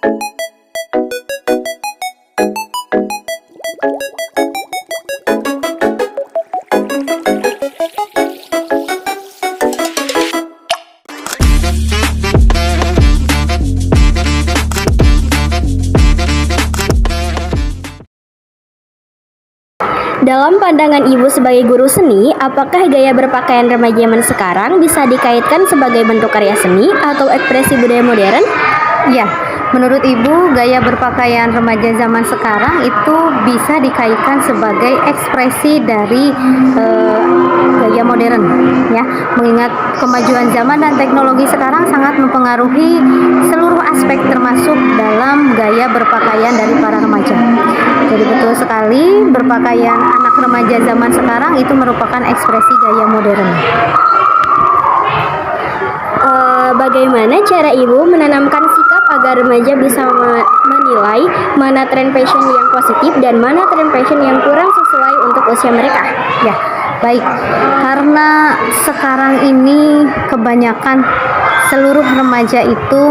Dalam pandangan Ibu sebagai guru seni, apakah gaya berpakaian remaja zaman sekarang bisa dikaitkan sebagai bentuk karya seni atau ekspresi budaya modern? Ya, menurut Ibu, gaya berpakaian remaja zaman sekarang itu bisa dikaitkan sebagai ekspresi dari gaya modern, ya. Mengingat kemajuan zaman dan teknologi sekarang sangat mempengaruhi seluruh aspek termasuk dalam gaya berpakaian dari para remaja. Jadi betul sekali, berpakaian anak remaja zaman sekarang itu merupakan ekspresi gaya modern. Bagaimana cara Ibu menanamkan sikap agar remaja bisa menilai mana tren fashion yang positif dan mana tren fashion yang kurang sesuai untuk usia mereka? Ya, baik. Karena sekarang ini kebanyakan seluruh remaja itu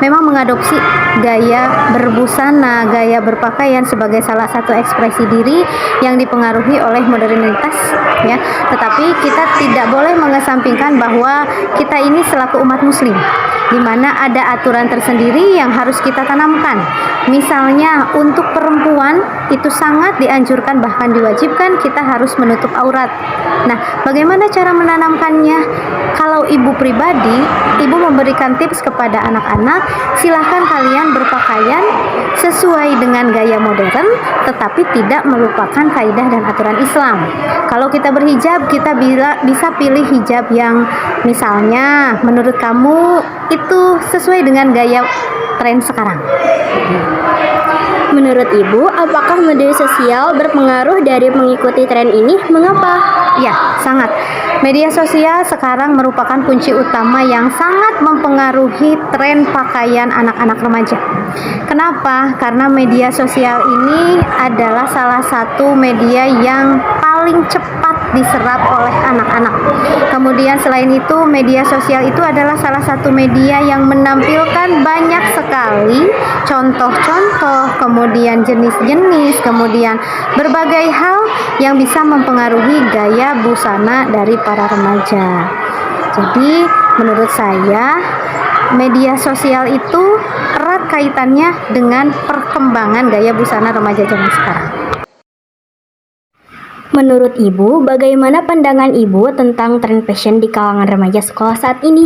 memang mengadopsi gaya berbusana, gaya berpakaian sebagai salah satu ekspresi diri yang dipengaruhi oleh modernitas, ya. Tetapi kita tidak boleh mengesampingkan bahwa kita ini selaku umat muslim, di mana ada aturan tersendiri yang harus kita tanamkan. Misalnya untuk perempuan itu sangat dianjurkan, bahkan diwajibkan kita harus menutup aurat. Nah, bagaimana cara menanamkannya? Kalau ibu pribadi, ibu memberikan tips kepada anak-anak, silahkan kalian berpakaian sesuai dengan gaya modern, tetapi tidak melupakan kaidah dan aturan Islam. Kalau kita berhijab, kita bisa pilih hijab yang misalnya menurut kamu itu sesuai dengan gaya tren sekarang. Menurut Ibu, apakah media sosial berpengaruh dari mengikuti tren ini? Mengapa? Ya, sangat. Media sosial sekarang merupakan kunci utama yang sangat mempengaruhi tren pakaian anak-anak remaja. Kenapa? Karena media sosial ini adalah salah satu media yang paling cepat diserap oleh anak-anak. Kemudian selain itu, media sosial itu adalah salah satu media yang menampilkan banyak sekali contoh-contoh, kemudian jenis-jenis, kemudian berbagai hal yang bisa mempengaruhi gaya busana dari para remaja. Jadi menurut saya media sosial itu erat kaitannya dengan perkembangan gaya busana remaja zaman sekarang. Menurut Ibu, bagaimana pandangan Ibu tentang tren fashion di kalangan remaja sekolah saat ini?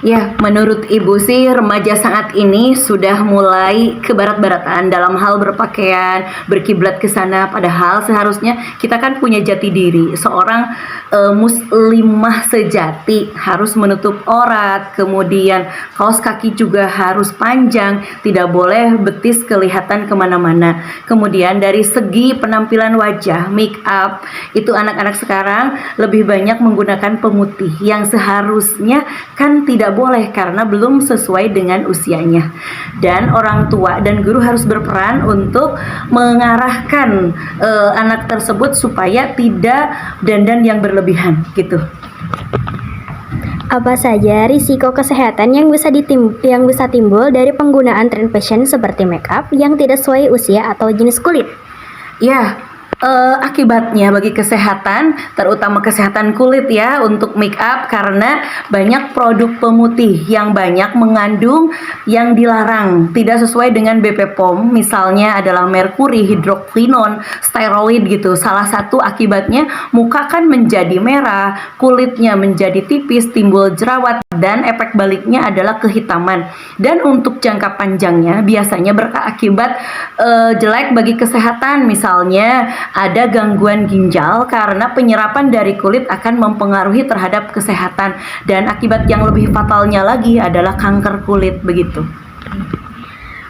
Ya, menurut Ibu sih remaja saat ini sudah mulai ke barat-baratan dalam hal berpakaian, berkiblat ke sana, padahal seharusnya kita kan punya jati diri. Seorang muslimah sejati harus menutup aurat, kemudian kaos kaki juga harus panjang, tidak boleh betis kelihatan kemana-mana. Kemudian dari segi penampilan wajah, make up, itu anak-anak sekarang lebih banyak menggunakan pemutih yang seharusnya kan tidak boleh karena belum sesuai dengan usianya. Dan orang tua dan guru harus berperan untuk mengarahkan anak tersebut supaya tidak dandan yang berlebihan gitu. Apa saja risiko kesehatan yang bisa timbul dari penggunaan tren fashion seperti make up yang tidak sesuai usia atau jenis kulit? Ya, akibatnya bagi kesehatan, terutama kesehatan kulit ya untuk make up, karena banyak produk pemutih yang banyak mengandung yang dilarang, tidak sesuai dengan BPOM, misalnya adalah merkuri, hidroquinon, steroid gitu. Salah satu akibatnya muka kan menjadi merah, kulitnya menjadi tipis, timbul jerawat, dan efek baliknya adalah kehitaman. Dan untuk jangka panjangnya biasanya berakibat jelek bagi kesehatan, misalnya ada gangguan ginjal karena penyerapan dari kulit akan mempengaruhi terhadap kesehatan, dan akibat yang lebih fatalnya lagi adalah kanker kulit begitu.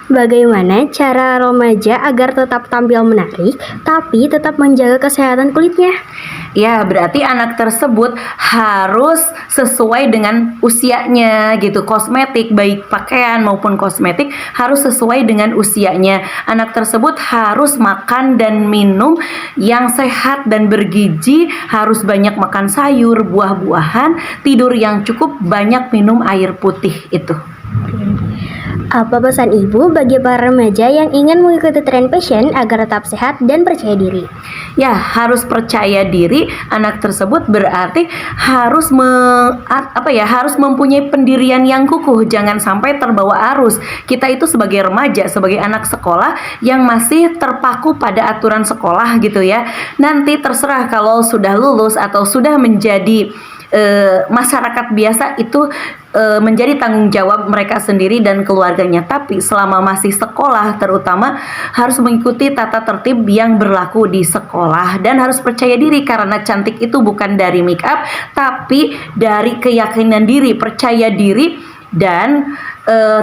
Bagaimana cara remaja agar tetap tampil menarik tapi tetap menjaga kesehatan kulitnya? Ya, berarti anak tersebut harus sesuai dengan usianya gitu. Kosmetik, baik pakaian maupun kosmetik harus sesuai dengan usianya. Anak tersebut harus makan dan minum yang sehat dan bergizi, harus banyak makan sayur, buah-buahan, tidur yang cukup, banyak minum air putih itu. Apa pesan ibu bagi para remaja yang ingin mengikuti tren fashion agar tetap sehat dan percaya diri? Ya, harus percaya diri. Anak tersebut berarti harus harus mempunyai pendirian yang kukuh, jangan sampai terbawa arus. Kita itu sebagai remaja, sebagai anak sekolah yang masih terpaku pada aturan sekolah gitu ya. Nanti terserah kalau sudah lulus atau sudah menjadi masyarakat biasa, itu menjadi tanggung jawab mereka sendiri dan keluarganya. Tapi selama masih sekolah terutama harus mengikuti tata tertib yang berlaku di sekolah dan harus percaya diri, karena cantik itu bukan dari make up tapi dari keyakinan diri, percaya diri dan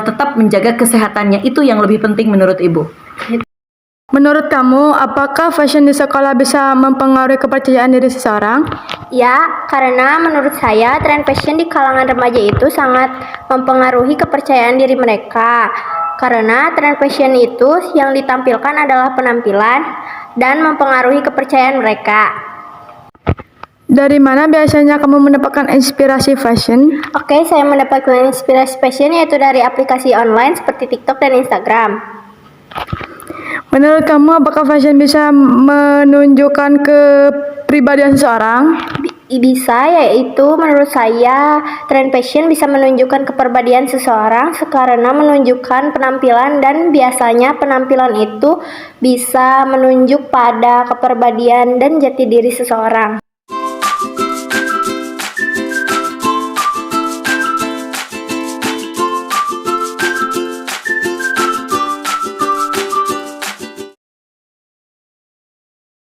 tetap menjaga kesehatannya. Itu yang lebih penting menurut ibu. Menurut kamu, apakah fashion di sekolah bisa mempengaruhi kepercayaan diri seseorang? Ya, karena menurut saya tren fashion di kalangan remaja itu sangat mempengaruhi kepercayaan diri mereka. Karena tren fashion itu yang ditampilkan adalah penampilan dan mempengaruhi kepercayaan mereka. Dari mana biasanya kamu mendapatkan inspirasi fashion? Oke, saya mendapatkan inspirasi fashion yaitu dari aplikasi online seperti TikTok dan Instagram. Menurut kamu, apakah fashion bisa menunjukkan kepribadian seseorang? Bisa, yaitu menurut saya tren fashion bisa menunjukkan kepribadian seseorang karena menunjukkan penampilan, dan biasanya penampilan itu bisa menunjuk pada kepribadian dan jati diri seseorang.